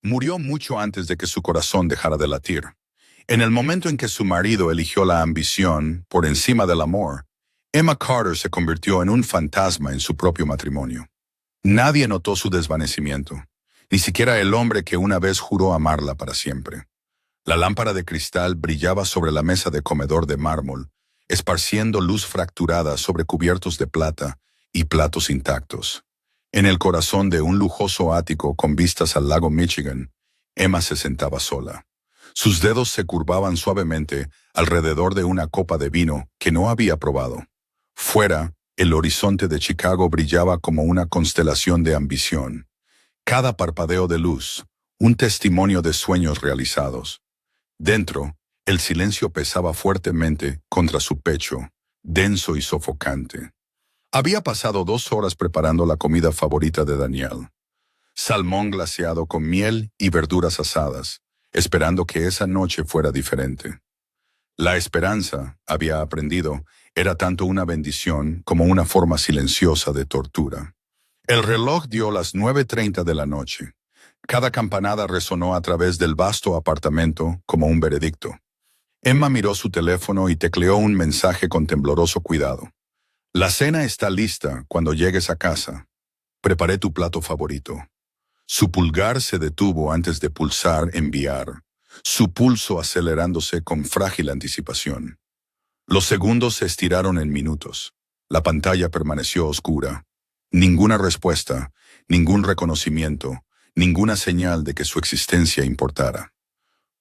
Murió mucho antes de que su corazón dejara de latir. En el momento en que su marido eligió la ambición por encima del amor, Emma Carter se convirtió en un fantasma en su propio matrimonio. Nadie notó su desvanecimiento, ni siquiera el hombre que una vez juró amarla para siempre. La lámpara de cristal brillaba sobre la mesa de comedor de mármol, esparciendo luz fracturada sobre cubiertos de plata y platos intactos. En el corazón de un lujoso ático con vistas al lago Michigan, Emma se sentaba sola. Sus dedos se curvaban suavemente alrededor de una copa de vino que no había probado. Fuera, el horizonte de Chicago brillaba como una constelación de ambición. Cada parpadeo de luz, un testimonio de sueños realizados. Dentro, el silencio pesaba fuertemente contra su pecho, denso y sofocante. Había pasado 2 horas preparando la comida favorita de Daniel. Salmón glaseado con miel y verduras asadas, esperando que esa noche fuera diferente. La esperanza, había aprendido, era tanto una bendición como una forma silenciosa de tortura. El reloj dio las 9:30 de la noche. Cada campanada resonó a través del vasto apartamento como un veredicto. Emma miró su teléfono y tecleó un mensaje con tembloroso cuidado. La cena está lista cuando llegues a casa. Preparé tu plato favorito. Su pulgar se detuvo antes de pulsar enviar, su pulso acelerándose con frágil anticipación. Los segundos se estiraron en minutos. La pantalla permaneció oscura. Ninguna respuesta, ningún reconocimiento, ninguna señal de que su existencia importara.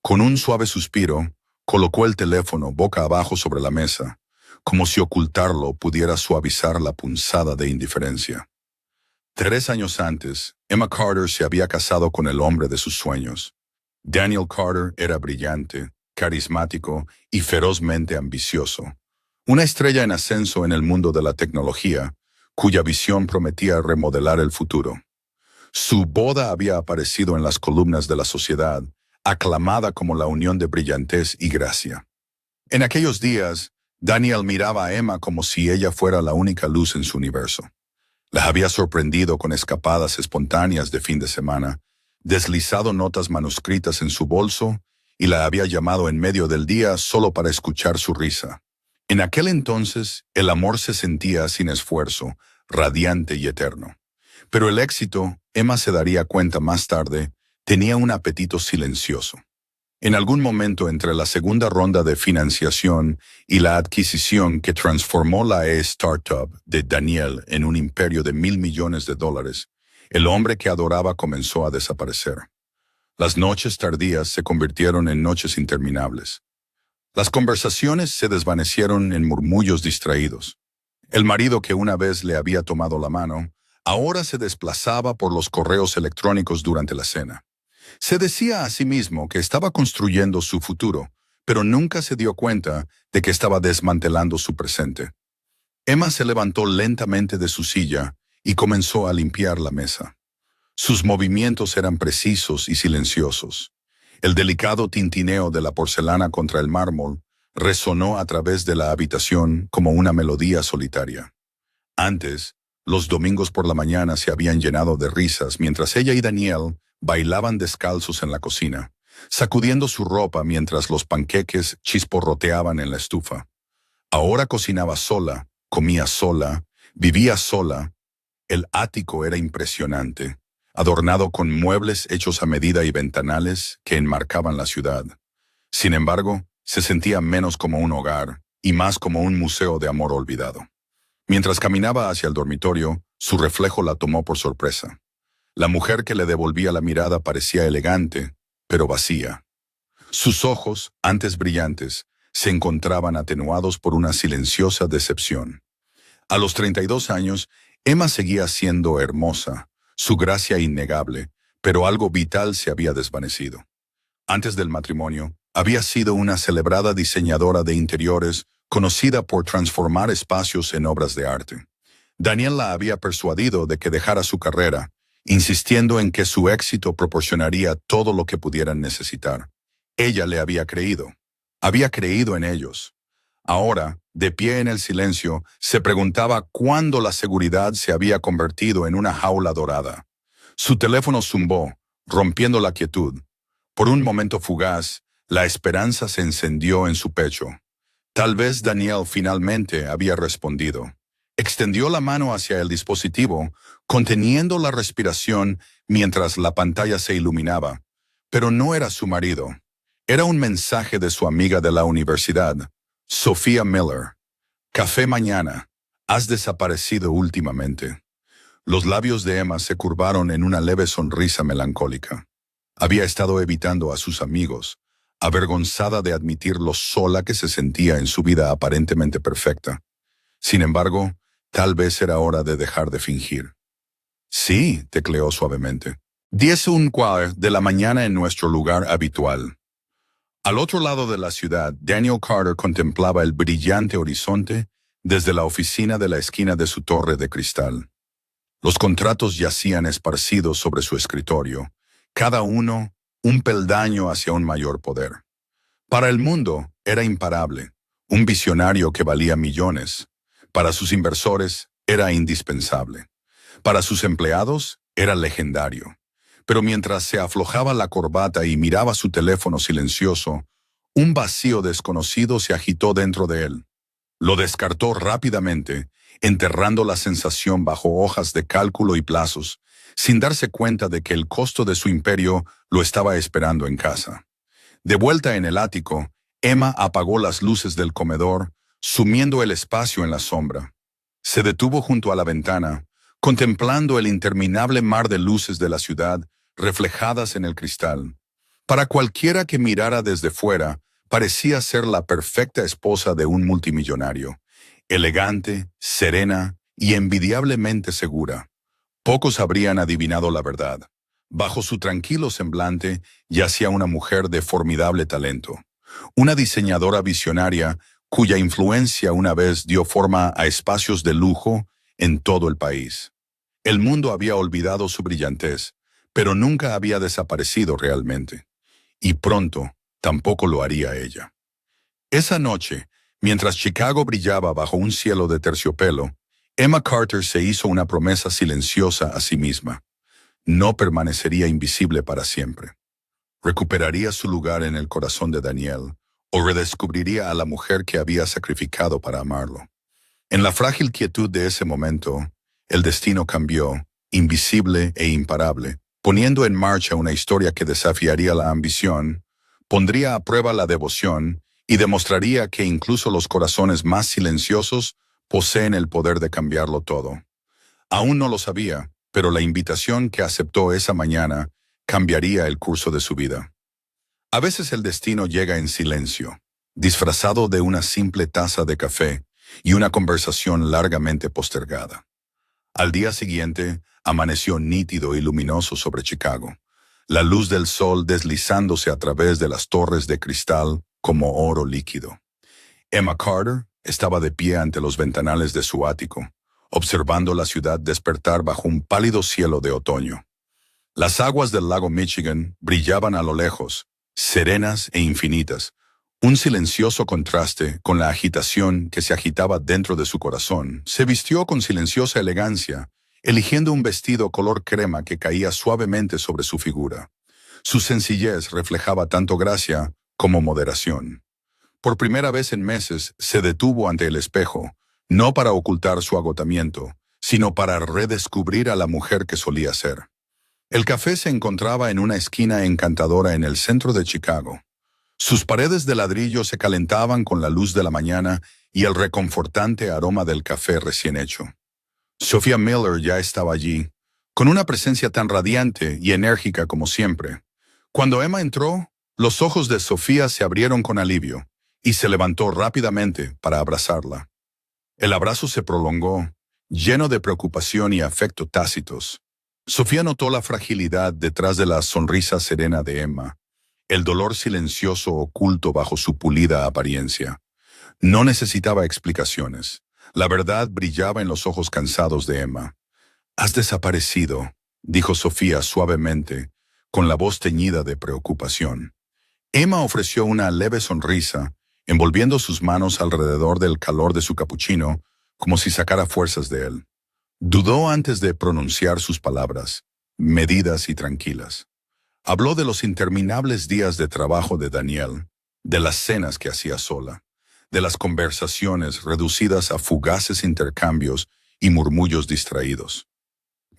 Con un suave suspiro, colocó el teléfono boca abajo sobre la mesa, como si ocultarlo pudiera suavizar la punzada de indiferencia. 3 años antes, Emma Carter se había casado con el hombre de sus sueños. Daniel Carter era brillante, carismático y ferozmente ambicioso. Una estrella en ascenso en el mundo de la tecnología, cuya visión prometía remodelar el futuro. Su boda había aparecido en las columnas de la sociedad, aclamada como la unión de brillantez y gracia. En aquellos días, Daniel miraba a Emma como si ella fuera la única luz en su universo. La había sorprendido con escapadas espontáneas de fin de semana, deslizado notas manuscritas en su bolso y la había llamado en medio del día solo para escuchar su risa. En aquel entonces, el amor se sentía sin esfuerzo, radiante y eterno. Pero el éxito, Emma se daría cuenta más tarde, tenía un apetito silencioso. En algún momento entre la segunda ronda de financiación y la adquisición que transformó la startup de Daniel en un imperio de $1,000 millones, el hombre que adoraba comenzó a desaparecer. Las noches tardías se convirtieron en noches interminables. Las conversaciones se desvanecieron en murmullos distraídos. El marido que una vez le había tomado la mano, ahora se desplazaba por los correos electrónicos durante la cena. Se decía a sí mismo que estaba construyendo su futuro, pero nunca se dio cuenta de que estaba desmantelando su presente. Emma se levantó lentamente de su silla y comenzó a limpiar la mesa. Sus movimientos eran precisos y silenciosos. El delicado tintineo de la porcelana contra el mármol resonó a través de la habitación como una melodía solitaria. Antes, los domingos por la mañana se habían llenado de risas mientras ella y Daniel bailaban descalzos en la cocina, sacudiendo su ropa mientras los panqueques chisporroteaban en la estufa. Ahora cocinaba sola, comía sola, vivía sola. El ático era impresionante, adornado con muebles hechos a medida y ventanales que enmarcaban la ciudad. Sin embargo, se sentía menos como un hogar y más como un museo de amor olvidado. Mientras caminaba hacia el dormitorio, su reflejo la tomó por sorpresa. La mujer que le devolvía la mirada parecía elegante, pero vacía. Sus ojos, antes brillantes, se encontraban atenuados por una silenciosa decepción. A los 32 años, Emma seguía siendo hermosa, su gracia innegable, pero algo vital se había desvanecido. Antes del matrimonio, había sido una celebrada diseñadora de interiores conocida por transformar espacios en obras de arte. Daniel la había persuadido de que dejara su carrera, insistiendo en que su éxito proporcionaría todo lo que pudieran necesitar. Ella le había creído en ellos. Ahora, de pie en el silencio, se preguntaba cuándo la seguridad se había convertido en una jaula dorada. Su teléfono zumbó, rompiendo la quietud. Por un momento fugaz, la esperanza se encendió en su pecho. Tal vez Daniel finalmente había respondido. Extendió la mano hacia el dispositivo, conteniendo la respiración mientras la pantalla se iluminaba. Pero no era su marido. Era un mensaje de su amiga de la universidad, Sophia Miller. Café mañana. Has desaparecido últimamente. Los labios de Emma se curvaron en una leve sonrisa melancólica. Había estado evitando a sus amigos, avergonzada de admitir lo sola que se sentía en su vida aparentemente perfecta. Sin embargo, tal vez era hora de dejar de fingir. Sí, tecleó suavemente. 10:15 de la mañana en nuestro lugar habitual. Al otro lado de la ciudad, Daniel Carter contemplaba el brillante horizonte desde la oficina de la esquina de su torre de cristal. Los contratos yacían esparcidos sobre su escritorio, cada uno un peldaño hacia un mayor poder. Para el mundo era imparable, un visionario que valía millones. Para sus inversores era indispensable. Para sus empleados era legendario. Pero mientras se aflojaba la corbata y miraba su teléfono silencioso, un vacío desconocido se agitó dentro de él. Lo descartó rápidamente, enterrando la sensación bajo hojas de cálculo y plazos, sin darse cuenta de que el costo de su imperio lo estaba esperando en casa. De vuelta en el ático, Emma apagó las luces del comedor, sumiendo el espacio en la sombra. Se detuvo junto a la ventana, contemplando el interminable mar de luces de la ciudad reflejadas en el cristal. Para cualquiera que mirara desde fuera, parecía ser la perfecta esposa de un multimillonario, elegante, serena y envidiablemente segura. Pocos habrían adivinado la verdad. Bajo su tranquilo semblante yacía una mujer de formidable talento, una diseñadora visionaria cuya influencia una vez dio forma a espacios de lujo en todo el país. El mundo había olvidado su brillantez, pero nunca había desaparecido realmente. Y pronto tampoco lo haría ella. Esa noche, mientras Chicago brillaba bajo un cielo de terciopelo, Emma Carter se hizo una promesa silenciosa a sí misma. No permanecería invisible para siempre. Recuperaría su lugar en el corazón de Daniel, o redescubriría a la mujer que había sacrificado para amarlo. En la frágil quietud de ese momento, el destino cambió, invisible e imparable, poniendo en marcha una historia que desafiaría la ambición, pondría a prueba la devoción y demostraría que incluso los corazones más silenciosos poseen el poder de cambiarlo todo. Aún no lo sabía, pero la invitación que aceptó esa mañana cambiaría el curso de su vida. A veces el destino llega en silencio, disfrazado de una simple taza de café y una conversación largamente postergada. Al día siguiente, amaneció nítido y luminoso sobre Chicago, la luz del sol deslizándose a través de las torres de cristal como oro líquido. Emma Carter estaba de pie ante los ventanales de su ático, observando la ciudad despertar bajo un pálido cielo de otoño. Las aguas del lago Michigan brillaban a lo lejos, serenas e infinitas, un silencioso contraste con la agitación que se agitaba dentro de su corazón. Se vistió con silenciosa elegancia, eligiendo un vestido color crema que caía suavemente sobre su figura. Su sencillez reflejaba tanto gracia como moderación. Por primera vez en meses se detuvo ante el espejo, no para ocultar su agotamiento, sino para redescubrir a la mujer que solía ser. El café se encontraba en una esquina encantadora en el centro de Chicago. Sus paredes de ladrillo se calentaban con la luz de la mañana y el reconfortante aroma del café recién hecho. Sophia Miller ya estaba allí, con una presencia tan radiante y enérgica como siempre. Cuando Emma entró, los ojos de Sophia se abrieron con alivio y se levantó rápidamente para abrazarla. El abrazo se prolongó, lleno de preocupación y afecto tácitos. Sophia notó la fragilidad detrás de la sonrisa serena de Emma, el dolor silencioso oculto bajo su pulida apariencia. No necesitaba explicaciones. La verdad brillaba en los ojos cansados de Emma. «Has desaparecido», dijo Sophia suavemente, con la voz teñida de preocupación. Emma ofreció una leve sonrisa, envolviendo sus manos alrededor del calor de su capuchino, como si sacara fuerzas de él. Dudó antes de pronunciar sus palabras, medidas y tranquilas. Habló de los interminables días de trabajo de Daniel, de las cenas que hacía sola, de las conversaciones reducidas a fugaces intercambios y murmullos distraídos.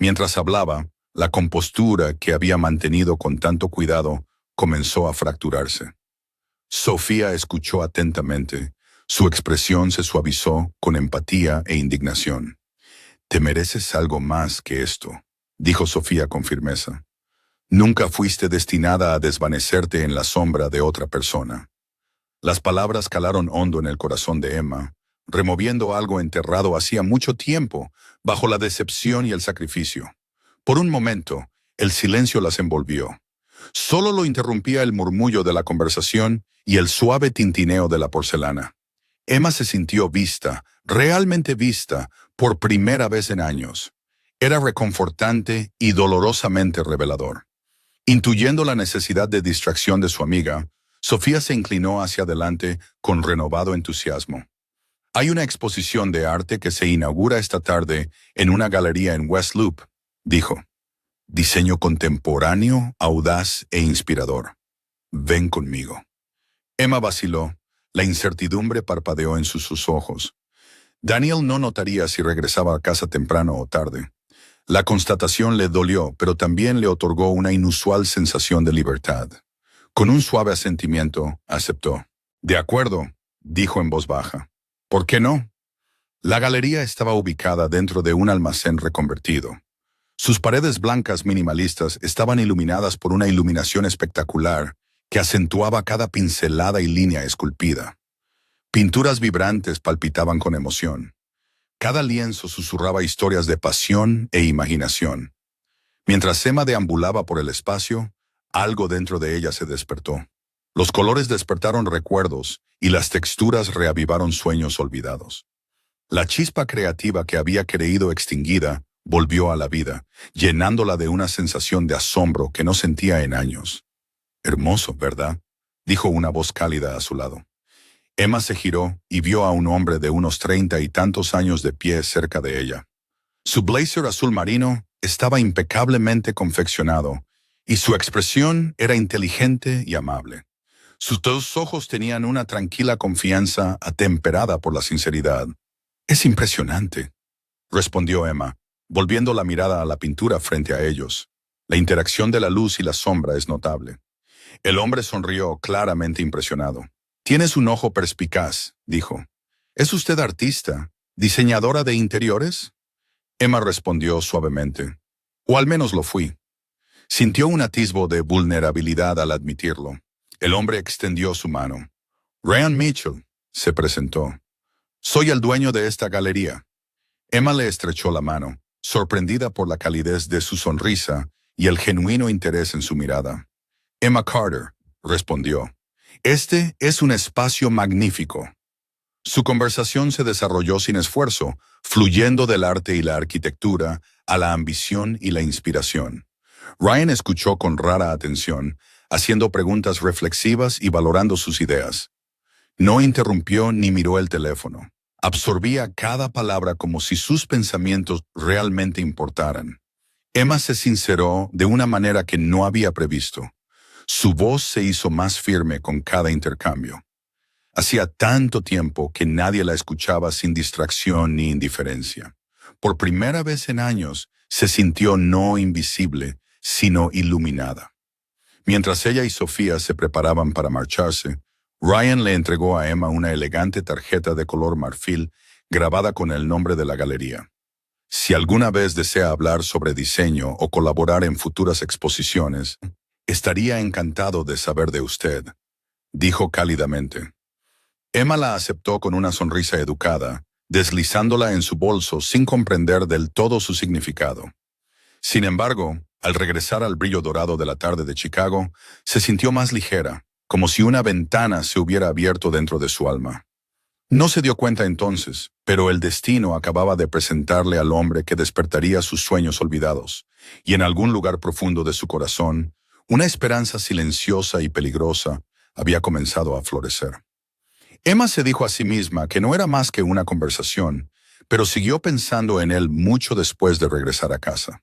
Mientras hablaba, la compostura que había mantenido con tanto cuidado comenzó a fracturarse. Sofía escuchó atentamente. Su expresión se suavizó con empatía e indignación. «Te mereces algo más que esto», dijo Sofía con firmeza. «Nunca fuiste destinada a desvanecerte en la sombra de otra persona». Las palabras calaron hondo en el corazón de Emma, removiendo algo enterrado hacía mucho tiempo bajo la decepción y el sacrificio. Por un momento, el silencio las envolvió. Solo lo interrumpía el murmullo de la conversación y el suave tintineo de la porcelana. Emma se sintió vista, realmente vista, por primera vez en años. Era reconfortante y dolorosamente revelador. Intuyendo la necesidad de distracción de su amiga, Sofía se inclinó hacia adelante con renovado entusiasmo. «Hay una exposición de arte que se inaugura esta tarde en una galería en West Loop», dijo. «Diseño contemporáneo, audaz e inspirador. Ven conmigo». Emma vaciló. La incertidumbre parpadeó en sus ojos. Daniel no notaría si regresaba a casa temprano o tarde. La constatación le dolió, pero también le otorgó una inusual sensación de libertad. Con un suave asentimiento, aceptó. «De acuerdo», dijo en voz baja. «¿Por qué no?» La galería estaba ubicada dentro de un almacén reconvertido. Sus paredes blancas minimalistas estaban iluminadas por una iluminación espectacular que acentuaba cada pincelada y línea esculpida. Pinturas vibrantes palpitaban con emoción. Cada lienzo susurraba historias de pasión e imaginación. Mientras Emma deambulaba por el espacio, algo dentro de ella se despertó. Los colores despertaron recuerdos y las texturas reavivaron sueños olvidados. La chispa creativa que había creído extinguida volvió a la vida, llenándola de una sensación de asombro que no sentía en años. «Hermoso, ¿verdad?», dijo una voz cálida a su lado. Emma se giró y vio a un hombre de unos 30 y tantos años de pie cerca de ella. Su blazer azul marino estaba impecablemente confeccionado y su expresión era inteligente y amable. Sus dos ojos tenían una tranquila confianza atemperada por la sinceridad. «Es impresionante», respondió Emma, volviendo la mirada a la pintura frente a ellos. La interacción de la luz y la sombra es notable. El hombre sonrió, claramente impresionado. «Tienes un ojo perspicaz», dijo. «¿Es usted artista? ¿Diseñadora de interiores?» Emma respondió suavemente. «O al menos lo fui». Sintió un atisbo de vulnerabilidad al admitirlo. El hombre extendió su mano. «Ryan Mitchell», se presentó. «Soy el dueño de esta galería». Emma le estrechó la mano, sorprendida por la calidez de su sonrisa y el genuino interés en su mirada. «Emma Carter», respondió. «Este es un espacio magnífico». Su conversación se desarrolló sin esfuerzo, fluyendo del arte y la arquitectura a la ambición y la inspiración. Ryan escuchó con rara atención, haciendo preguntas reflexivas y valorando sus ideas. No interrumpió ni miró el teléfono. Absorbía cada palabra como si sus pensamientos realmente importaran. Emma se sinceró de una manera que no había previsto. Su voz se hizo más firme con cada intercambio. Hacía tanto tiempo que nadie la escuchaba sin distracción ni indiferencia. Por primera vez en años, se sintió no invisible, sino iluminada. Mientras ella y Sofía se preparaban para marcharse, Ryan le entregó a Emma una elegante tarjeta de color marfil grabada con el nombre de la galería. «Si alguna vez desea hablar sobre diseño o colaborar en futuras exposiciones, estaría encantado de saber de usted», dijo cálidamente. Emma la aceptó con una sonrisa educada, deslizándola en su bolso sin comprender del todo su significado. Sin embargo, al regresar al brillo dorado de la tarde de Chicago, se sintió más ligera, como si una ventana se hubiera abierto dentro de su alma. No se dio cuenta entonces, pero el destino acababa de presentarle al hombre que despertaría sus sueños olvidados, y en algún lugar profundo de su corazón, una esperanza silenciosa y peligrosa había comenzado a florecer. Emma se dijo a sí misma que no era más que una conversación, pero siguió pensando en él mucho después de regresar a casa.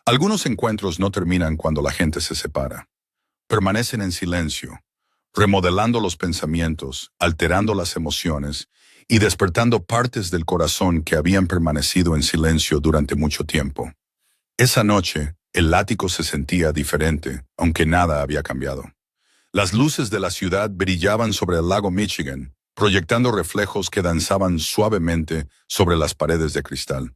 Algunos encuentros no terminan cuando la gente se separa. permanecen en silencio, remodelando los pensamientos, alterando las emociones y despertando partes del corazón que habían permanecido en silencio durante mucho tiempo. Esa noche, el ático se sentía diferente, aunque nada había cambiado. Las luces de la ciudad brillaban sobre el lago Michigan, proyectando reflejos que danzaban suavemente sobre las paredes de cristal.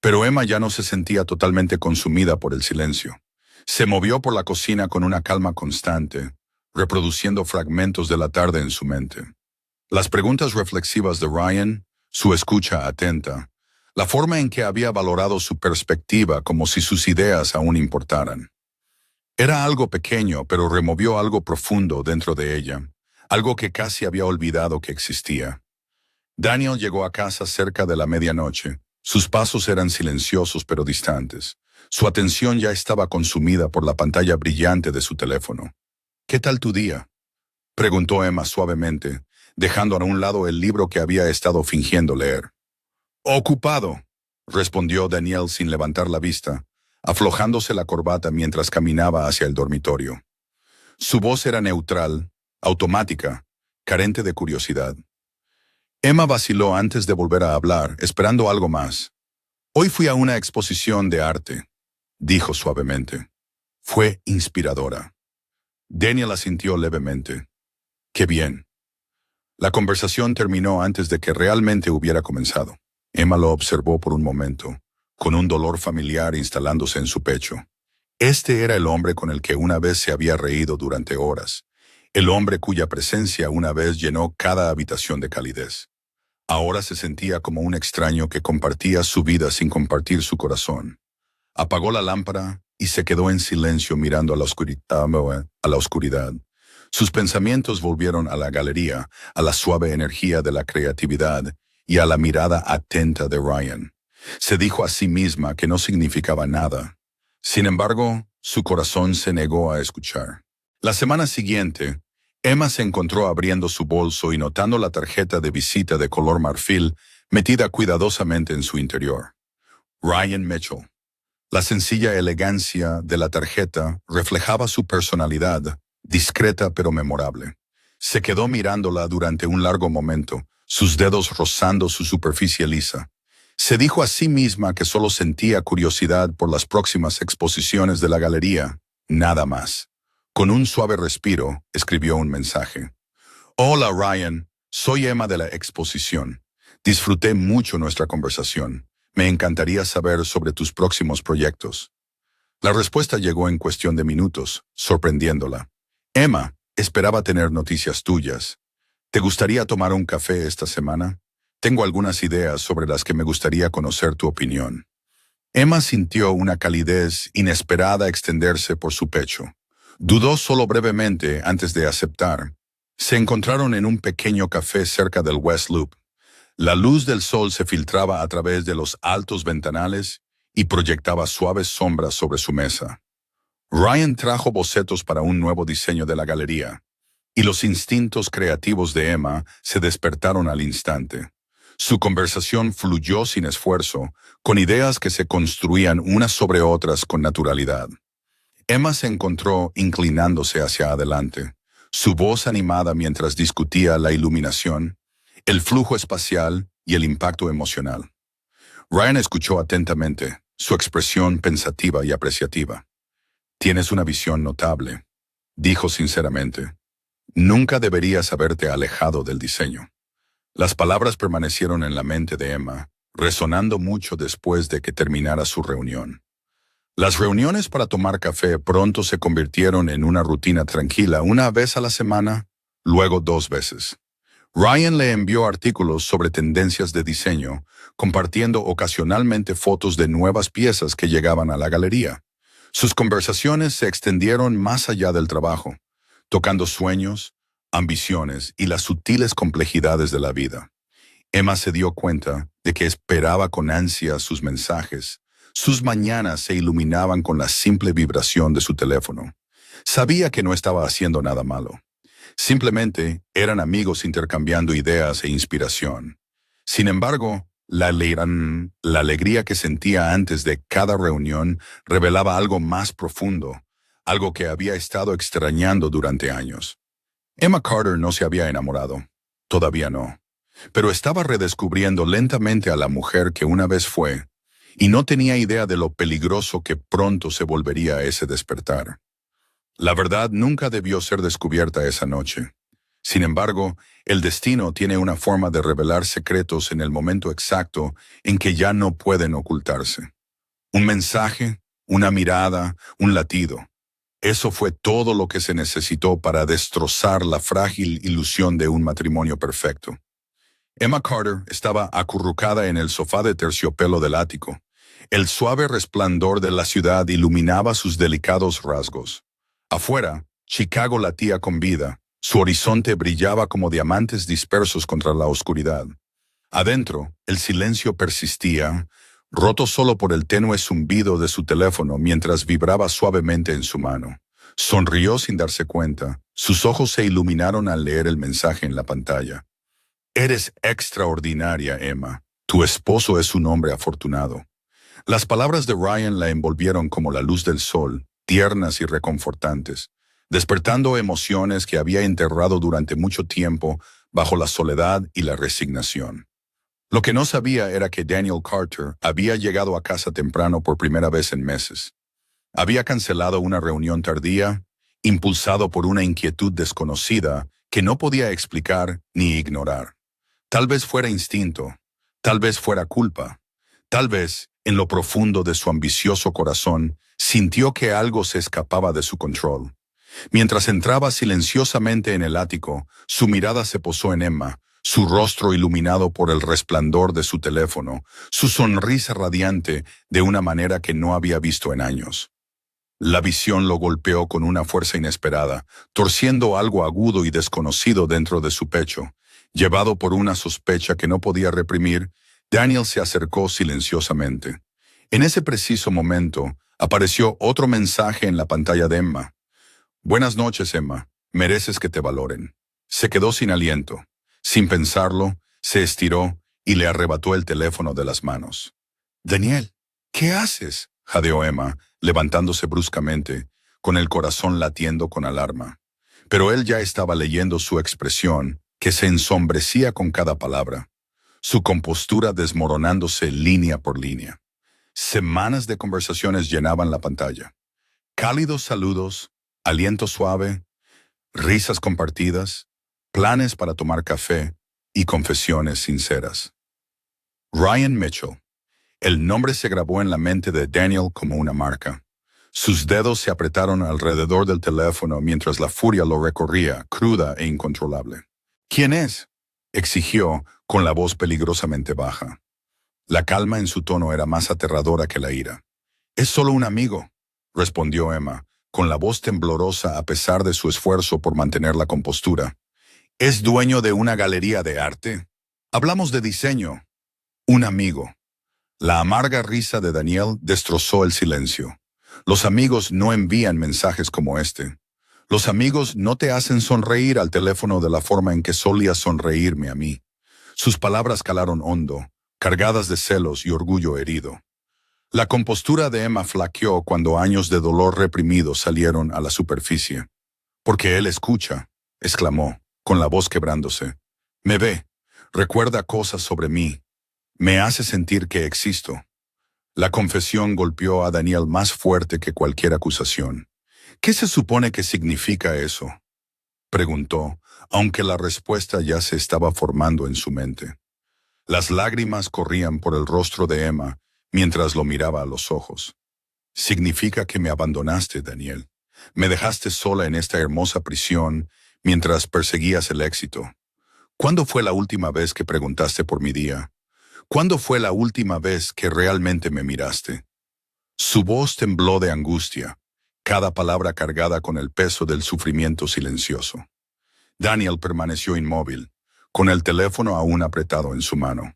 Pero Emma ya no se sentía totalmente consumida por el silencio. Se movió por la cocina con una calma constante, reproduciendo fragmentos de la tarde en su mente. Las preguntas reflexivas de Ryan, su escucha atenta, la forma en que había valorado su perspectiva como si sus ideas aún importaran. Era algo pequeño, pero removió algo profundo dentro de ella, algo que casi había olvidado que existía. Daniel llegó a casa cerca de la medianoche. Sus pasos eran silenciosos pero distantes. Su atención ya estaba consumida por la pantalla brillante de su teléfono. «¿Qué tal tu día?», preguntó Emma suavemente, dejando a un lado el libro que había estado fingiendo leer. «Ocupado», respondió Daniel sin levantar la vista, aflojándose la corbata mientras caminaba hacia el dormitorio. Su voz era neutral, automática, carente de curiosidad. Emma vaciló antes de volver a hablar, esperando algo más. «Hoy fui a una exposición de arte», dijo suavemente. «Fue inspiradora». Daniel asintió levemente. «Qué bien». La conversación terminó antes de que realmente hubiera comenzado. Emma lo observó por un momento, con un dolor familiar instalándose en su pecho. Este era el hombre con el que una vez se había reído durante horas, el hombre cuya presencia una vez llenó cada habitación de calidez. Ahora se sentía como un extraño que compartía su vida sin compartir su corazón. Apagó la lámpara y se quedó en silencio mirando a la oscuridad. Sus pensamientos volvieron a la galería, a la suave energía de la creatividad y a la mirada atenta de Ryan. Se dijo a sí misma que no significaba nada. Sin embargo, su corazón se negó a escuchar. La semana siguiente, Emma se encontró abriendo su bolso y notando la tarjeta de visita de color marfil metida cuidadosamente en su interior. Ryan Mitchell. La sencilla elegancia de la tarjeta reflejaba su personalidad, discreta pero memorable. Se quedó mirándola durante un largo momento, sus dedos rozando su superficie lisa. Se dijo a sí misma que solo sentía curiosidad por las próximas exposiciones de la galería, nada más. Con un suave respiro, escribió un mensaje. «Hola Ryan, soy Emma de la exposición. Disfruté mucho nuestra conversación. Me encantaría saber sobre tus próximos proyectos». La respuesta llegó en cuestión de minutos, sorprendiéndola. «Emma, esperaba tener noticias tuyas. ¿Te gustaría tomar un café esta semana? Tengo algunas ideas sobre las que me gustaría conocer tu opinión». Emma sintió una calidez inesperada extenderse por su pecho. Dudó solo brevemente antes de aceptar. Se encontraron en un pequeño café cerca del West Loop. La luz del sol se filtraba a través de los altos ventanales y proyectaba suaves sombras sobre su mesa. Ryan trajo bocetos para un nuevo diseño de la galería, y los instintos creativos de Emma se despertaron al instante. Su conversación fluyó sin esfuerzo, con ideas que se construían unas sobre otras con naturalidad. Emma se encontró inclinándose hacia adelante, su voz animada mientras discutía la iluminación, el flujo espacial y el impacto emocional. Ryan escuchó atentamente, su expresión pensativa y apreciativa. «Tienes una visión notable», dijo sinceramente. «Nunca deberías haberte alejado del diseño». Las palabras permanecieron en la mente de Emma, resonando mucho después de que terminara su reunión. Las reuniones para tomar café pronto se convirtieron en una rutina tranquila, una vez a la semana, luego 2 veces. Ryan le envió artículos sobre tendencias de diseño, compartiendo ocasionalmente fotos de nuevas piezas que llegaban a la galería. Sus conversaciones se extendieron más allá del trabajo, tocando sueños, ambiciones y las sutiles complejidades de la vida. Emma se dio cuenta de que esperaba con ansia sus mensajes. Sus mañanas se iluminaban con la simple vibración de su teléfono. Sabía que no estaba haciendo nada malo. Simplemente eran amigos intercambiando ideas e inspiración. Sin embargo, la alegría que sentía antes de cada reunión revelaba algo más profundo, algo que había estado extrañando durante años. Emma Carter no se había enamorado, todavía no, pero estaba redescubriendo lentamente a la mujer que una vez fue, y no tenía idea de lo peligroso que pronto se volvería ese despertar. La verdad nunca debió ser descubierta esa noche. Sin embargo, el destino tiene una forma de revelar secretos en el momento exacto en que ya no pueden ocultarse. Un mensaje, una mirada, un latido. Eso fue todo lo que se necesitó para destrozar la frágil ilusión de un matrimonio perfecto. Emma Carter estaba acurrucada en el sofá de terciopelo del ático. El suave resplandor de la ciudad iluminaba sus delicados rasgos. Afuera, Chicago latía con vida. Su horizonte brillaba como diamantes dispersos contra la oscuridad. Adentro, el silencio persistía, roto solo por el tenue zumbido de su teléfono mientras vibraba suavemente en su mano. Sonrió sin darse cuenta. Sus ojos se iluminaron al leer el mensaje en la pantalla. Eres extraordinaria, Emma. Tu esposo es un hombre afortunado. Las palabras de Ryan la envolvieron como la luz del sol, tiernas y reconfortantes, despertando emociones que había enterrado durante mucho tiempo bajo la soledad y la resignación. Lo que no sabía era que Daniel Carter había llegado a casa temprano por primera vez en meses. Había cancelado una reunión tardía, impulsado por una inquietud desconocida que no podía explicar ni ignorar. Tal vez fuera instinto, tal vez fuera culpa, tal vez, en lo profundo de su ambicioso corazón, sintió que algo se escapaba de su control. Mientras entraba silenciosamente en el ático, su mirada se posó en Emma, su rostro iluminado por el resplandor de su teléfono, su sonrisa radiante de una manera que no había visto en años. La visión lo golpeó con una fuerza inesperada, torciendo algo agudo y desconocido dentro de su pecho. Llevado por una sospecha que no podía reprimir, Daniel se acercó silenciosamente. En ese preciso momento, apareció otro mensaje en la pantalla de Emma. Buenas noches, Emma. Mereces que te valoren. Se quedó sin aliento. Sin pensarlo, se estiró y le arrebató el teléfono de las manos. Daniel, ¿qué haces?, jadeó Emma, levantándose bruscamente, con el corazón latiendo con alarma. Pero él ya estaba leyendo su expresión, que se ensombrecía con cada palabra, su compostura desmoronándose línea por línea. Semanas de conversaciones llenaban la pantalla. Cálidos saludos, aliento suave, risas compartidas, planes para tomar café y confesiones sinceras. Ryan Mitchell. El nombre se grabó en la mente de Daniel como una marca. Sus dedos se apretaron alrededor del teléfono mientras la furia lo recorría, cruda e incontrolable. ¿Quién es?, exigió, con la voz peligrosamente baja. La calma en su tono era más aterradora que la ira. «Es solo un amigo», respondió Emma, con la voz temblorosa a pesar de su esfuerzo por mantener la compostura. «¿Es dueño de una galería de arte? Hablamos de diseño». «Un amigo». La amarga risa de Daniel destrozó el silencio. Los amigos no envían mensajes como este. Los amigos no te hacen sonreír al teléfono de la forma en que solías sonreírme a mí. Sus palabras calaron hondo, cargadas de celos y orgullo herido. La compostura de Emma flaqueó cuando años de dolor reprimido salieron a la superficie. «Porque él escucha», exclamó, con la voz quebrándose. «Me ve, recuerda cosas sobre mí. Me hace sentir que existo». La confesión golpeó a Daniel más fuerte que cualquier acusación. «¿Qué se supone que significa eso?», preguntó, aunque la respuesta ya se estaba formando en su mente. Las lágrimas corrían por el rostro de Emma mientras lo miraba a los ojos. «Significa que me abandonaste, Daniel. Me dejaste sola en esta hermosa prisión mientras perseguías el éxito. ¿Cuándo fue la última vez que preguntaste por mi día? ¿Cuándo fue la última vez que realmente me miraste?». Su voz tembló de angustia, cada palabra cargada con el peso del sufrimiento silencioso. Daniel permaneció inmóvil, con el teléfono aún apretado en su mano.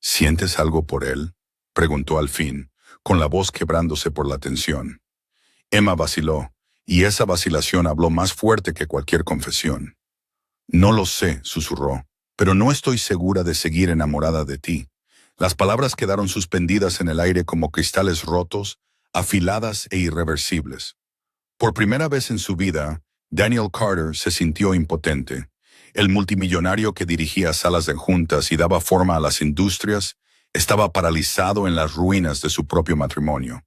«¿Sientes algo por él?», preguntó al fin, con la voz quebrándose por la tensión. Emma vaciló, y esa vacilación habló más fuerte que cualquier confesión. «No lo sé», susurró, «pero no estoy segura de seguir enamorada de ti». Las palabras quedaron suspendidas en el aire como cristales rotos, afiladas e irreversibles. Por primera vez en su vida, Daniel Carter se sintió impotente. El multimillonario que dirigía salas de juntas y daba forma a las industrias estaba paralizado en las ruinas de su propio matrimonio,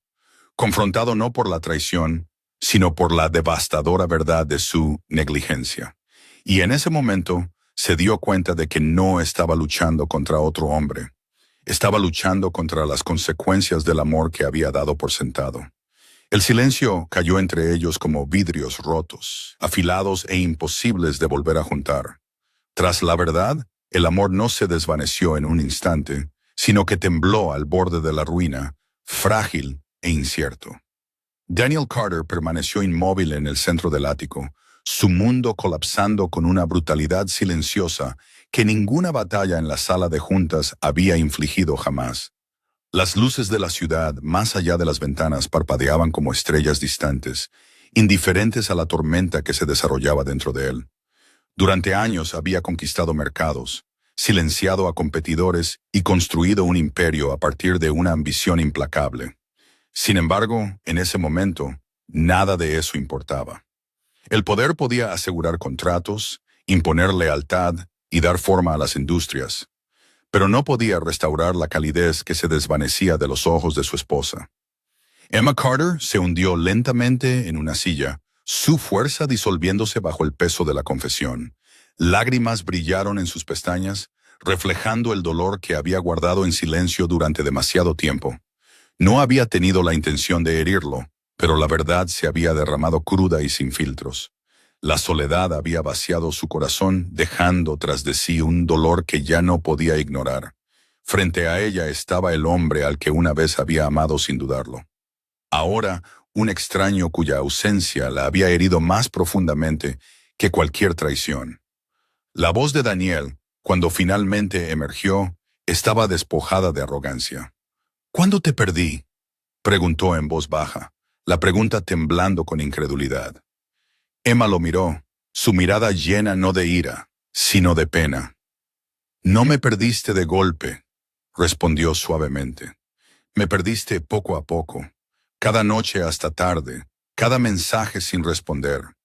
confrontado no por la traición, sino por la devastadora verdad de su negligencia. Y en ese momento se dio cuenta de que no estaba luchando contra otro hombre. Estaba luchando contra las consecuencias del amor que había dado por sentado. El silencio cayó entre ellos como vidrios rotos, afilados e imposibles de volver a juntar. Tras la verdad, el amor no se desvaneció en un instante, sino que tembló al borde de la ruina, frágil e incierto. Daniel Carter permaneció inmóvil en el centro del ático, su mundo colapsando con una brutalidad silenciosa que ninguna batalla en la sala de juntas había infligido jamás. Las luces de la ciudad, más allá de las ventanas, parpadeaban como estrellas distantes, indiferentes a la tormenta que se desarrollaba dentro de él. Durante años había conquistado mercados, silenciado a competidores y construido un imperio a partir de una ambición implacable. Sin embargo, en ese momento, nada de eso importaba. El poder podía asegurar contratos, imponer lealtad y dar forma a las industrias, pero no podía restaurar la calidez que se desvanecía de los ojos de su esposa. Emma Carter se hundió lentamente en una silla, su fuerza disolviéndose bajo el peso de la confesión. Lágrimas brillaron en sus pestañas, reflejando el dolor que había guardado en silencio durante demasiado tiempo. No había tenido la intención de herirlo, pero la verdad se había derramado cruda y sin filtros. La soledad había vaciado su corazón, dejando tras de sí un dolor que ya no podía ignorar. Frente a ella estaba el hombre al que una vez había amado sin dudarlo. Ahora, un extraño cuya ausencia la había herido más profundamente que cualquier traición. La voz de Daniel, cuando finalmente emergió, estaba despojada de arrogancia. ¿Cuándo te perdí?, preguntó en voz baja, la pregunta temblando con incredulidad. Emma lo miró, su mirada llena no de ira, sino de pena. No me perdiste de golpe, respondió suavemente. Me perdiste poco a poco, cada noche hasta tarde, cada mensaje sin responder,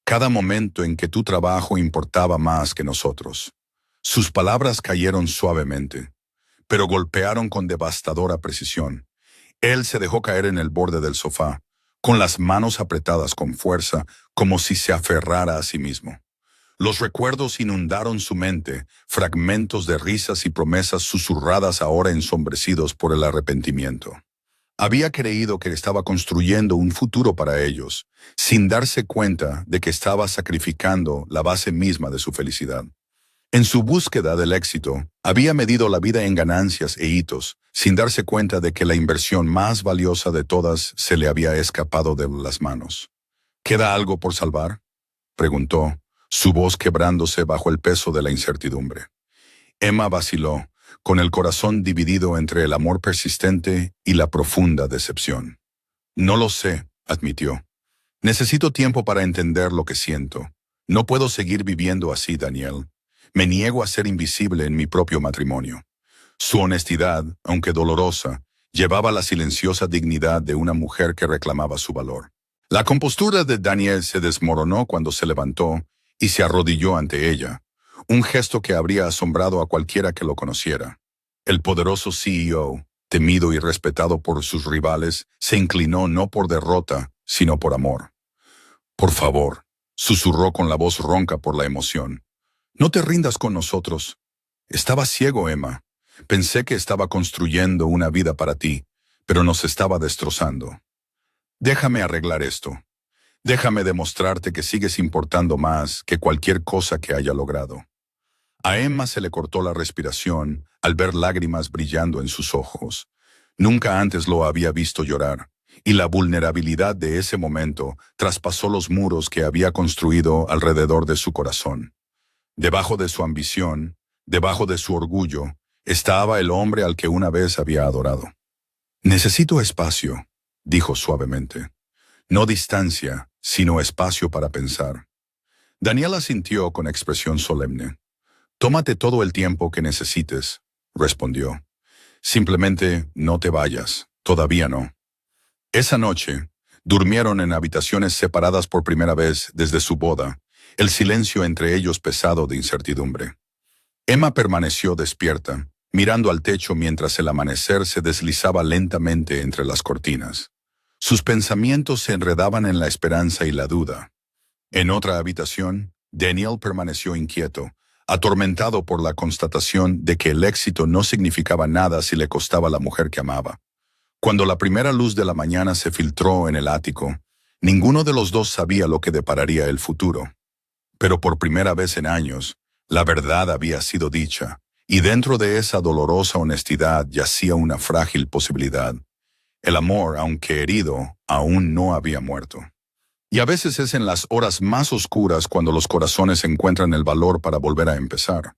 cada momento en que tu trabajo importaba más que nosotros. Sus palabras cayeron suavemente, pero golpearon con devastadora precisión. Él se dejó caer en el borde del sofá, con las manos apretadas con fuerza, como si se aferrara a sí mismo. Los recuerdos inundaron su mente, fragmentos de risas y promesas susurradas ahora ensombrecidos por el arrepentimiento. Había creído que estaba construyendo un futuro para ellos, sin darse cuenta de que estaba sacrificando la base misma de su felicidad. En su búsqueda del éxito, había medido la vida en ganancias e hitos, sin darse cuenta de que la inversión más valiosa de todas se le había escapado de las manos. ¿Queda algo por salvar?, preguntó, su voz quebrándose bajo el peso de la incertidumbre. Emma vaciló, con el corazón dividido entre el amor persistente y la profunda decepción. No lo sé, admitió. Necesito tiempo para entender lo que siento. No puedo seguir viviendo así, Daniel. Me niego a ser invisible en mi propio matrimonio. Su honestidad, aunque dolorosa, llevaba la silenciosa dignidad de una mujer que reclamaba su valor. La compostura de Daniel se desmoronó cuando se levantó y se arrodilló ante ella, un gesto que habría asombrado a cualquiera que lo conociera. El poderoso CEO, temido y respetado por sus rivales, se inclinó no por derrota, sino por amor. «Por favor», susurró con la voz ronca por la emoción. «No te rindas con nosotros». Estaba ciego, Emma. Pensé que estaba construyendo una vida para ti, pero nos estaba destrozando. Déjame arreglar esto. Déjame demostrarte que sigues importando más que cualquier cosa que haya logrado. A Emma se le cortó la respiración al ver lágrimas brillando en sus ojos. Nunca antes lo había visto llorar, y la vulnerabilidad de ese momento traspasó los muros que había construido alrededor de su corazón. Debajo de su ambición, debajo de su orgullo, estaba el hombre al que una vez había adorado. «Necesito espacio», dijo suavemente. «No distancia, sino espacio para pensar». Daniel asintió con expresión solemne. «Tómate todo el tiempo que necesites», respondió. «Simplemente no te vayas, todavía no». Esa noche, Durmieron en habitaciones separadas por primera vez desde su boda, el silencio entre ellos pesado de incertidumbre. Emma permaneció despierta, mirando al techo mientras el amanecer se deslizaba lentamente entre las cortinas. Sus pensamientos se enredaban en la esperanza y la duda. En otra habitación, Daniel permaneció inquieto, atormentado por la constatación de que el éxito no significaba nada si le costaba a la mujer que amaba. Cuando la primera luz de la mañana se filtró en el ático, ninguno de los dos sabía lo que depararía el futuro. Pero por primera vez en años, la verdad había sido dicha, y dentro de esa dolorosa honestidad yacía una frágil posibilidad. El amor, aunque herido, aún no había muerto. Y a veces es en las horas más oscuras cuando los corazones encuentran el valor para volver a empezar.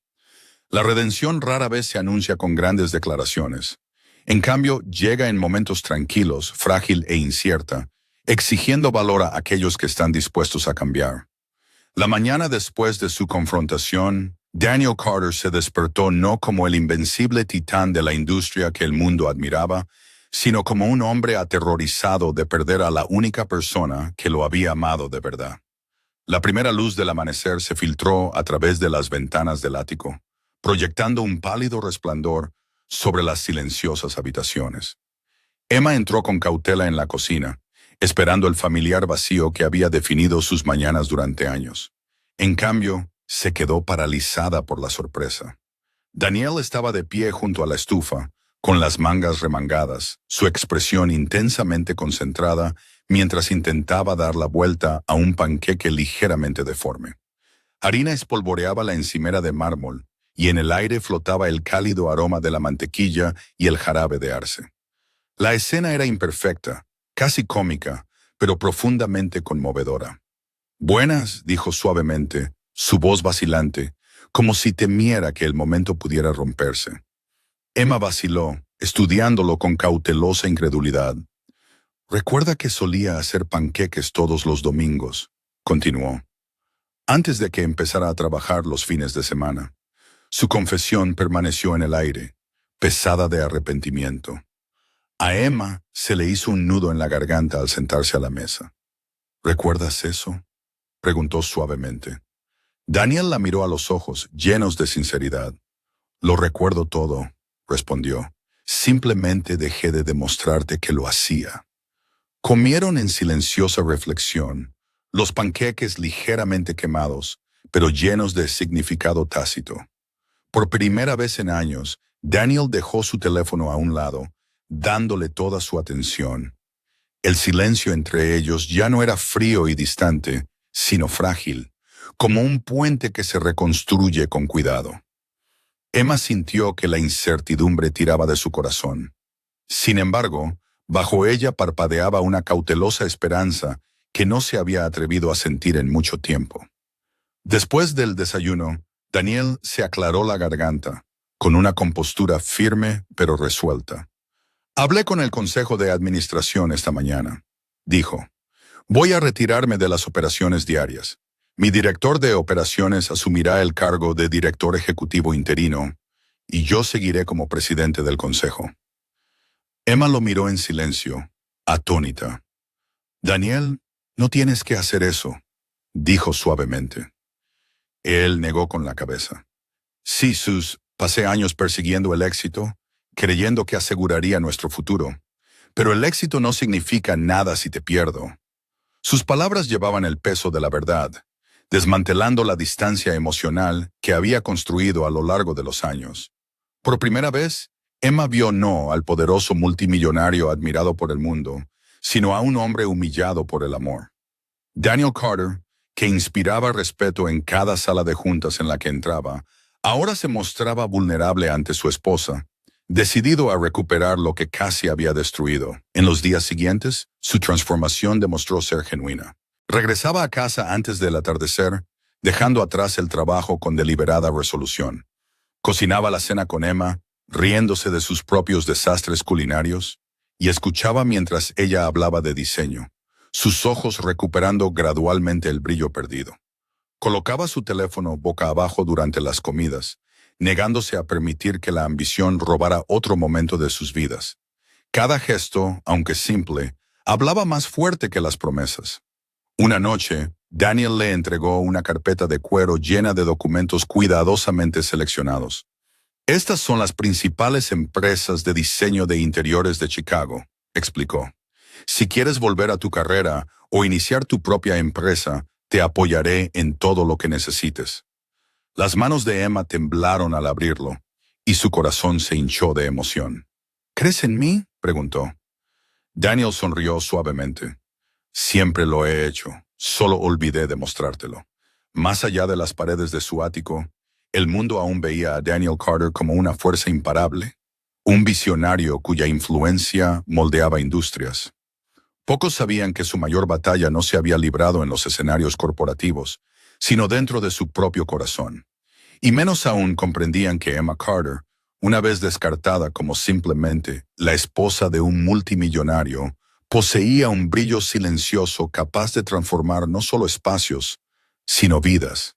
La redención rara vez se anuncia con grandes declaraciones. En cambio, llega en momentos tranquilos, frágil e incierta, exigiendo valor a aquellos que están dispuestos a cambiar. La mañana después de su confrontación, Daniel Carter se despertó no como el invencible titán de la industria que el mundo admiraba, sino como un hombre aterrorizado de perder a la única persona que lo había amado de verdad. La primera luz del amanecer se filtró a través de las ventanas del ático, proyectando un pálido resplandor sobre las silenciosas habitaciones. Emma entró con cautela en la cocina, esperando el familiar vacío que había definido sus mañanas durante años. En cambio, se quedó paralizada por la sorpresa. Daniel estaba de pie junto a la estufa, con las mangas remangadas, su expresión intensamente concentrada mientras intentaba dar la vuelta a un panqueque ligeramente deforme. Harina espolvoreaba la encimera de mármol, y en el aire flotaba el cálido aroma de la mantequilla y el jarabe de arce. La escena era imperfecta, casi cómica, pero profundamente conmovedora. «Buenas», dijo suavemente, su voz vacilante, como si temiera que el momento pudiera romperse. Emma vaciló, estudiándolo con cautelosa incredulidad. «Recuerda que solía hacer panqueques todos los domingos», continuó, antes de que empezara a trabajar los fines de semana. Su confesión permaneció en el aire, pesada de arrepentimiento. A Emma se le hizo un nudo en la garganta al sentarse a la mesa. «¿Recuerdas eso?», preguntó suavemente. Daniel la miró a los ojos, llenos de sinceridad. «Lo recuerdo todo», respondió. «Simplemente dejé de demostrarte que lo hacía». Comieron en silenciosa reflexión, los panqueques ligeramente quemados, pero llenos de significado tácito. Por primera vez en años, Daniel dejó su teléfono a un lado, dándole toda su atención. El silencio entre ellos ya no era frío y distante, sino frágil, como un puente que se reconstruye con cuidado. Emma sintió que la incertidumbre tiraba de su corazón. Sin embargo, bajo ella parpadeaba una cautelosa esperanza que no se había atrevido a sentir en mucho tiempo. Después del desayuno, Daniel se aclaró la garganta, con una compostura firme pero resuelta. «Hablé con el Consejo de Administración esta mañana», dijo. «Voy a retirarme de las operaciones diarias. Mi director de operaciones asumirá el cargo de director ejecutivo interino, y yo seguiré como presidente del Consejo». Emma lo miró en silencio, atónita. «Daniel, no tienes que hacer eso», dijo suavemente. Él negó con la cabeza. «Sí, Sus, pasé años persiguiendo el éxito, creyendo que aseguraría nuestro futuro. Pero el éxito no significa nada si te pierdo». Sus palabras llevaban el peso de la verdad, desmantelando la distancia emocional que había construido a lo largo de los años. Por primera vez, Emma vio no al poderoso multimillonario admirado por el mundo, sino a un hombre humillado por el amor. Daniel Carter, que inspiraba respeto en cada sala de juntas en la que entraba, ahora se mostraba vulnerable ante su esposa, decidido a recuperar lo que casi había destruido. En los días siguientes, su transformación demostró ser genuina. Regresaba a casa antes del atardecer, dejando atrás el trabajo con deliberada resolución. Cocinaba la cena con Emma, riéndose de sus propios desastres culinarios, y escuchaba mientras ella hablaba de diseño, sus ojos recuperando gradualmente el brillo perdido. Colocaba su teléfono boca abajo durante las comidas, negándose a permitir que la ambición robara otro momento de sus vidas. Cada gesto, aunque simple, Hablaba más fuerte que las promesas. Una noche, Daniel le entregó una carpeta de cuero llena de documentos cuidadosamente seleccionados. Estas son las principales empresas de diseño de interiores de Chicago, explicó. Si quieres volver a tu carrera o iniciar tu propia empresa, te apoyaré en todo lo que necesites. Las manos de Emma temblaron al abrirlo, y su corazón se hinchó de emoción. ¿Crees en mí?, preguntó. Daniel sonrió suavemente. Siempre lo he hecho, solo olvidé demostrártelo. Más allá de las paredes de su ático, el mundo aún veía a Daniel Carter como una fuerza imparable, un visionario cuya influencia moldeaba industrias. Pocos sabían que su mayor batalla no se había librado en los escenarios corporativos, sino dentro de su propio corazón. Y menos aún comprendían que Emma Carter, una vez descartada como simplemente la esposa de un multimillonario, poseía un brillo silencioso capaz de transformar no solo espacios, sino vidas.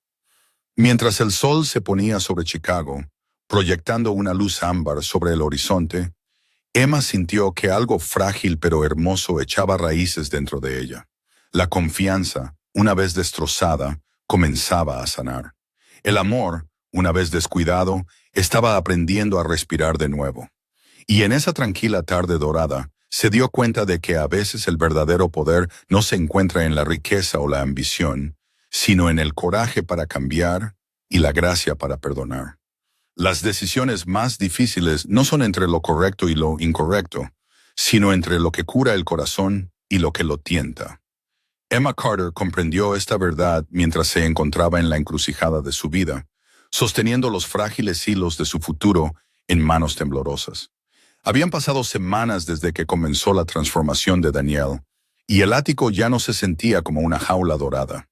Mientras el sol se ponía sobre Chicago, proyectando una luz ámbar sobre el horizonte, Emma sintió que algo frágil pero hermoso echaba raíces dentro de ella. La confianza, una vez destrozada, comenzaba a sanar. El amor, una vez descuidado, estaba aprendiendo a respirar de nuevo. Y en esa tranquila tarde dorada, se dio cuenta de que a veces el verdadero poder no se encuentra en la riqueza o la ambición, sino en el coraje para cambiar y la gracia para perdonar. Las decisiones más difíciles no son entre lo correcto y lo incorrecto, sino entre lo que cura el corazón y lo que lo tienta. Emma Carter comprendió esta verdad mientras se encontraba en la encrucijada de su vida, sosteniendo los frágiles hilos de su futuro en manos temblorosas. Habían pasado semanas desde que comenzó la transformación de Daniel, y el ático ya no se sentía como una jaula dorada.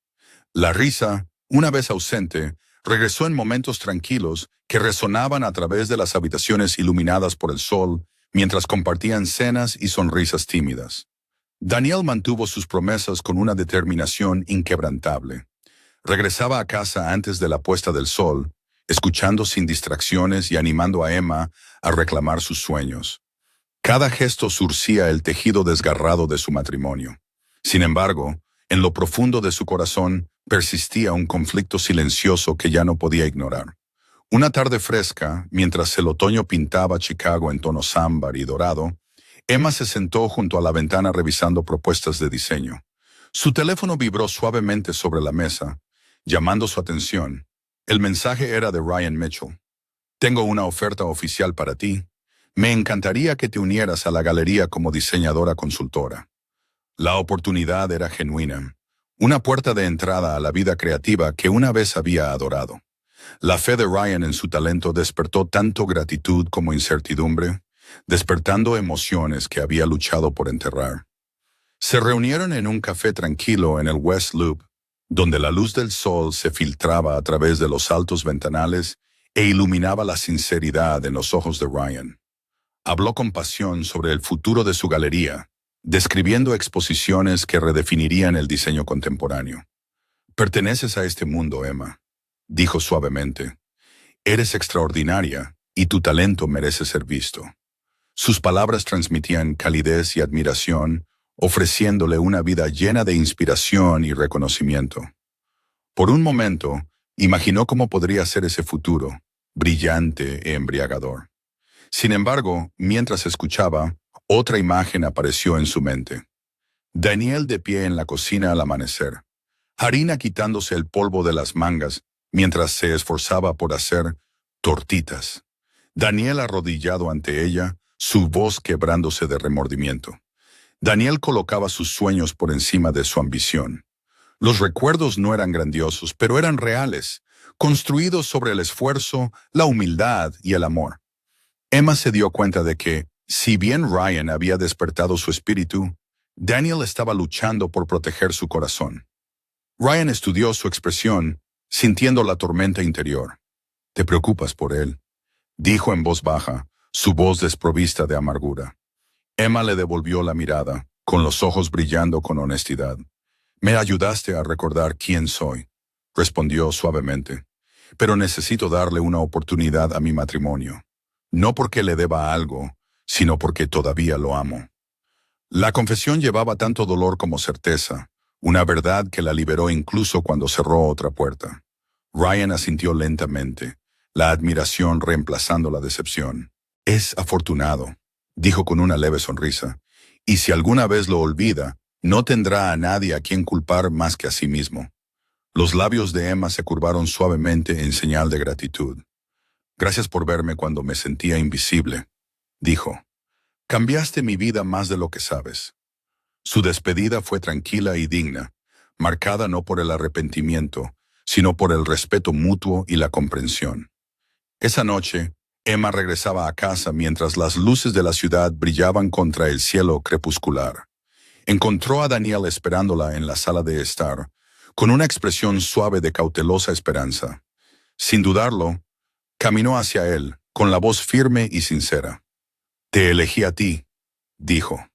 La risa, una vez ausente, regresó en momentos tranquilos que resonaban a través de las habitaciones iluminadas por el sol, mientras compartían cenas y sonrisas tímidas. Daniel mantuvo sus promesas con una determinación inquebrantable. Regresaba a casa antes de la puesta del sol, escuchando sin distracciones y animando a Emma a reclamar sus sueños. Cada gesto surcía el tejido desgarrado de su matrimonio. Sin embargo, en lo profundo de su corazón persistía un conflicto silencioso que ya no podía ignorar. Una tarde fresca, mientras el otoño pintaba Chicago en tonos ámbar y dorado, Emma se sentó junto a la ventana revisando propuestas de diseño. Su teléfono vibró suavemente sobre la mesa, llamando su atención. El mensaje era de Ryan Mitchell. Tengo una oferta oficial para ti. Me encantaría que te unieras a la galería como diseñadora consultora. La oportunidad era genuina, una puerta de entrada a la vida creativa que una vez había adorado. La fe de Ryan en su talento despertó tanto gratitud como incertidumbre, despertando emociones que había luchado por enterrar. Se reunieron en un café tranquilo en el West Loop, donde la luz del sol se filtraba a través de los altos ventanales e iluminaba la sinceridad en los ojos de Ryan. Habló con pasión sobre el futuro de su galería, describiendo exposiciones que redefinirían el diseño contemporáneo. Perteneces a este mundo, Emma, dijo suavemente. Eres extraordinaria y tu talento merece ser visto. Sus palabras transmitían calidez y admiración, ofreciéndole una vida llena de inspiración y reconocimiento. Por un momento, imaginó cómo podría ser ese futuro, brillante e embriagador. Sin embargo, mientras escuchaba, otra imagen apareció en su mente. Daniel de pie en la cocina al amanecer, Harina quitándose el polvo de las mangas mientras se esforzaba por hacer tortitas. Daniel arrodillado ante ella, su voz quebrándose de remordimiento. Daniel colocaba sus sueños por encima de su ambición. Los recuerdos no eran grandiosos, pero eran reales, construidos sobre el esfuerzo, la humildad y el amor. Emma se dio cuenta de que, si bien Ryan había despertado su espíritu, Daniel estaba luchando por proteger su corazón. Ryan estudió su expresión, sintiendo la tormenta interior. «Te preocupas por él», dijo en voz baja, su voz desprovista de amargura. Emma le devolvió la mirada, con los ojos brillando con honestidad. «Me ayudaste a recordar quién soy», respondió suavemente. «Pero necesito darle una oportunidad a mi matrimonio. No porque le deba algo, sino porque todavía lo amo». La confesión llevaba tanto dolor como certeza, una verdad que la liberó incluso cuando cerró otra puerta. Ryan asintió lentamente, la admiración reemplazando la decepción. Es afortunado, dijo con una leve sonrisa, y si alguna vez lo olvida, no tendrá a nadie a quien culpar más que a sí mismo. Los labios de Emma se curvaron suavemente en señal de gratitud. Gracias por verme cuando me sentía invisible, dijo. Cambiaste mi vida más de lo que sabes. Su despedida fue tranquila y digna, marcada no por el arrepentimiento, sino por el respeto mutuo y la comprensión. Esa noche, Emma regresaba a casa mientras las luces de la ciudad brillaban contra el cielo crepuscular. Encontró a Daniel esperándola en la sala de estar, con una expresión suave de cautelosa esperanza. Sin dudarlo, caminó hacia él, con la voz firme y sincera. Te elegí a ti, dijo.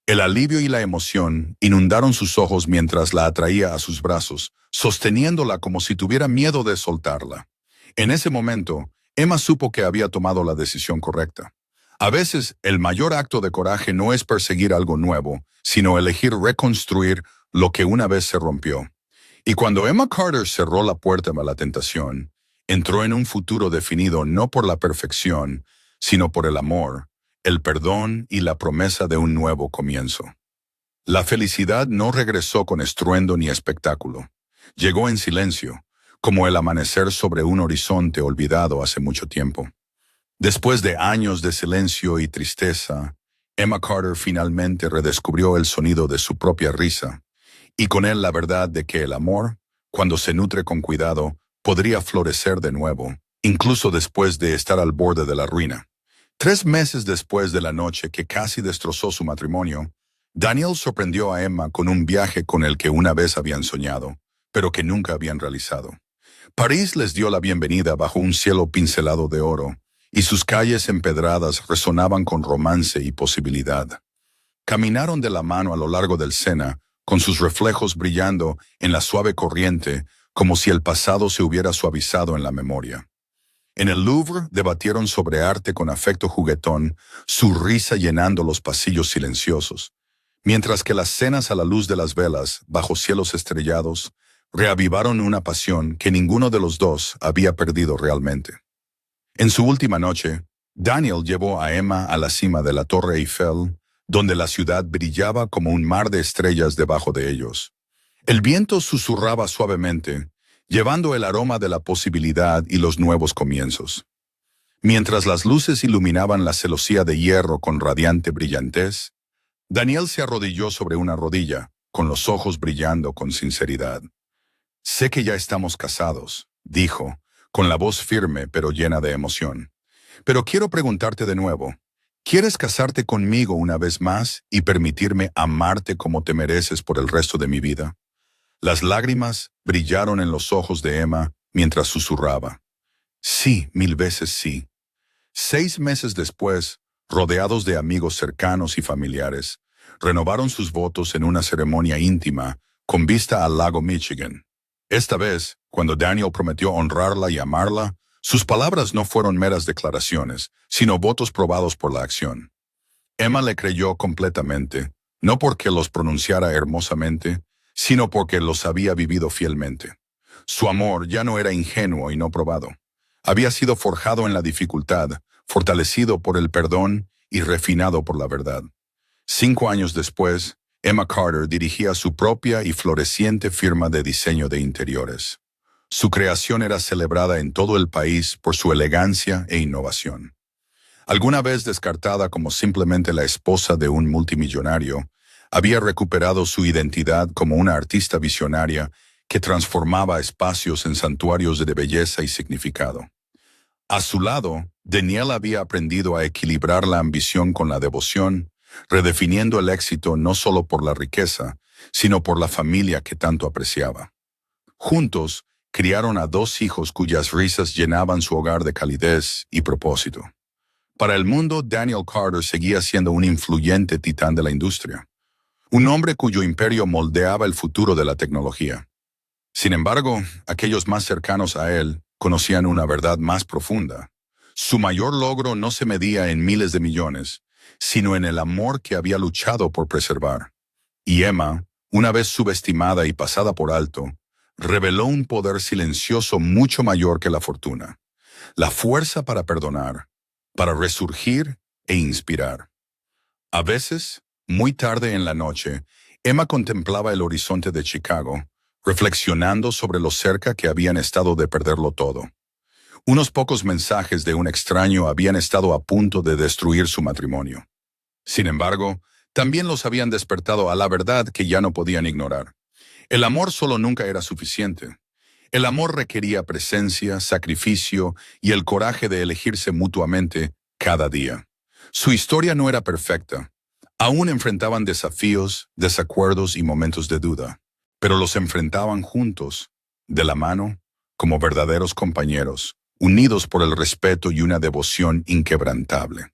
El alivio y la emoción inundaron sus ojos mientras la atraía a sus brazos, sosteniéndola como si tuviera miedo de soltarla. En ese momento, Emma supo que había tomado la decisión correcta. A veces, el mayor acto de coraje no es perseguir algo nuevo, sino elegir reconstruir lo que una vez se rompió. Y cuando Emma Carter cerró la puerta a la tentación, entró en un futuro definido no por la perfección, sino por el amor, el perdón y la promesa de un nuevo comienzo. La felicidad no regresó con estruendo ni espectáculo. Llegó en silencio, como el amanecer sobre un horizonte olvidado hace mucho tiempo. Después de años de silencio y tristeza, Emma Carter finalmente redescubrió el sonido de su propia risa, y con él la verdad de que el amor, cuando se nutre con cuidado, podría florecer de nuevo, incluso después de estar al borde de la ruina. 3 meses después de la noche que casi destrozó su matrimonio, Daniel sorprendió a Emma con un viaje con el que una vez habían soñado, pero que nunca habían realizado. París les dio la bienvenida bajo un cielo pincelado de oro, y sus calles empedradas resonaban con romance y posibilidad. Caminaron de la mano a lo largo del Sena, con sus reflejos brillando en la suave corriente, como si el pasado se hubiera suavizado en la memoria. En el Louvre debatieron sobre arte con afecto juguetón, su risa llenando los pasillos silenciosos, mientras que las cenas a la luz de las velas, bajo cielos estrellados, reavivaron una pasión que ninguno de los dos había perdido realmente. En su última noche, Daniel llevó a Emma a la cima de la Torre Eiffel, donde la ciudad brillaba como un mar de estrellas debajo de ellos. El viento susurraba suavemente, llevando el aroma de la posibilidad y los nuevos comienzos. Mientras las luces iluminaban la celosía de hierro con radiante brillantez, Daniel se arrodilló sobre una rodilla, con los ojos brillando con sinceridad. Sé que ya estamos casados, dijo, con la voz firme pero llena de emoción. Pero quiero preguntarte de nuevo, ¿quieres casarte conmigo una vez más y permitirme amarte como te mereces por el resto de mi vida? Las lágrimas brillaron en los ojos de Emma mientras susurraba. Sí, 1000 veces sí. 6 meses después, rodeados de amigos cercanos y familiares, renovaron sus votos en una ceremonia íntima con vista al lago Michigan. Esta vez, cuando Daniel prometió honrarla y amarla, sus palabras no fueron meras declaraciones, sino votos probados por la acción. Emma le creyó completamente, no porque los pronunciara hermosamente, sino porque los había vivido fielmente. Su amor ya no era ingenuo y no probado. Había sido forjado en la dificultad, fortalecido por el perdón y refinado por la verdad. 5 años después, Emma Carter dirigía su propia y floreciente firma de diseño de interiores. Su creación era celebrada en todo el país por su elegancia e innovación. Alguna vez descartada como simplemente la esposa de un multimillonario, había recuperado su identidad como una artista visionaria que transformaba espacios en santuarios de belleza y significado. A su lado, Daniel había aprendido a equilibrar la ambición con la devoción, redefiniendo el éxito no solo por la riqueza, sino por la familia que tanto apreciaba. Juntos, criaron a 2 hijos cuyas risas llenaban su hogar de calidez y propósito. Para el mundo, Daniel Carter seguía siendo un influyente titán de la industria, un hombre cuyo imperio moldeaba el futuro de la tecnología. Sin embargo, aquellos más cercanos a él conocían una verdad más profunda. Su mayor logro no se medía en miles de millones, sino en el amor que había luchado por preservar. Y Emma, una vez subestimada y pasada por alto, reveló un poder silencioso mucho mayor que la fortuna, la fuerza para perdonar, para resurgir e inspirar. A veces, muy tarde en la noche, Emma contemplaba el horizonte de Chicago, reflexionando sobre lo cerca que habían estado de perderlo todo. Unos pocos mensajes de un extraño habían estado a punto de destruir su matrimonio. Sin embargo, también los habían despertado a la verdad que ya no podían ignorar. El amor solo nunca era suficiente. El amor requería presencia, sacrificio y el coraje de elegirse mutuamente cada día. Su historia no era perfecta. Aún enfrentaban desafíos, desacuerdos y momentos de duda, pero los enfrentaban juntos, de la mano, como verdaderos compañeros, unidos por el respeto y una devoción inquebrantable.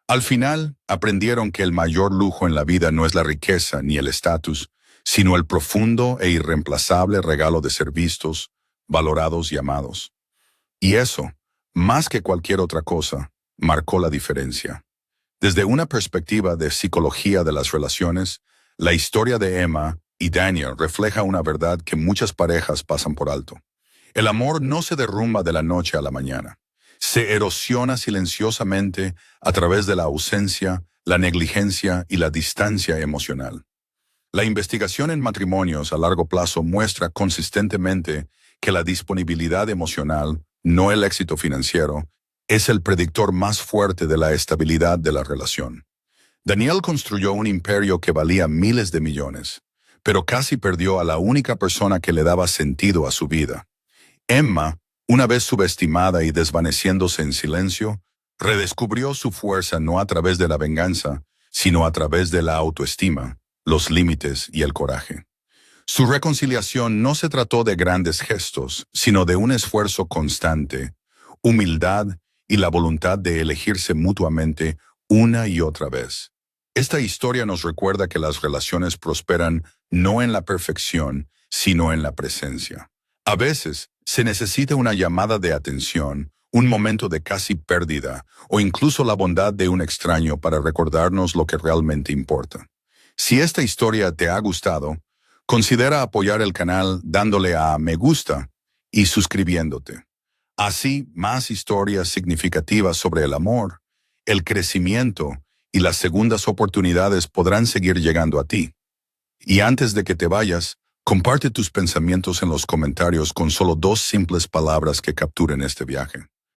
Al final, aprendieron que el mayor lujo en la vida no es la riqueza ni el estatus, sino el profundo e irreemplazable regalo de ser vistos, valorados y amados. Y eso, más que cualquier otra cosa, marcó la diferencia. Desde una perspectiva de psicología de las relaciones, la historia de Emma y Daniel refleja una verdad que muchas parejas pasan por alto. El amor no se derrumba de la noche a la mañana. Se erosiona silenciosamente a través de la ausencia, la negligencia y la distancia emocional. La investigación en matrimonios a largo plazo muestra consistentemente que la disponibilidad emocional, no el éxito financiero, es el predictor más fuerte de la estabilidad de la relación. Daniel construyó un imperio que valía miles de millones, pero casi perdió a la única persona que le daba sentido a su vida. Emma, una vez subestimada y desvaneciéndose en silencio, redescubrió su fuerza no a través de la venganza, sino a través de la autoestima, los límites y el coraje. Su reconciliación no se trató de grandes gestos, sino de un esfuerzo constante, humildad y la voluntad de elegirse mutuamente una y otra vez. Esta historia nos recuerda que las relaciones prosperan no en la perfección, sino en la presencia. A veces, se necesita una llamada de atención, un momento de casi pérdida, o incluso la bondad de un extraño para recordarnos lo que realmente importa. Si esta historia te ha gustado, considera apoyar el canal dándole a me gusta y suscribiéndote. Así, más historias significativas sobre el amor, el crecimiento y las segundas oportunidades podrán seguir llegando a ti. Y antes de que te vayas, comparte tus pensamientos en los comentarios con solo 2 simples palabras que capturen este viaje.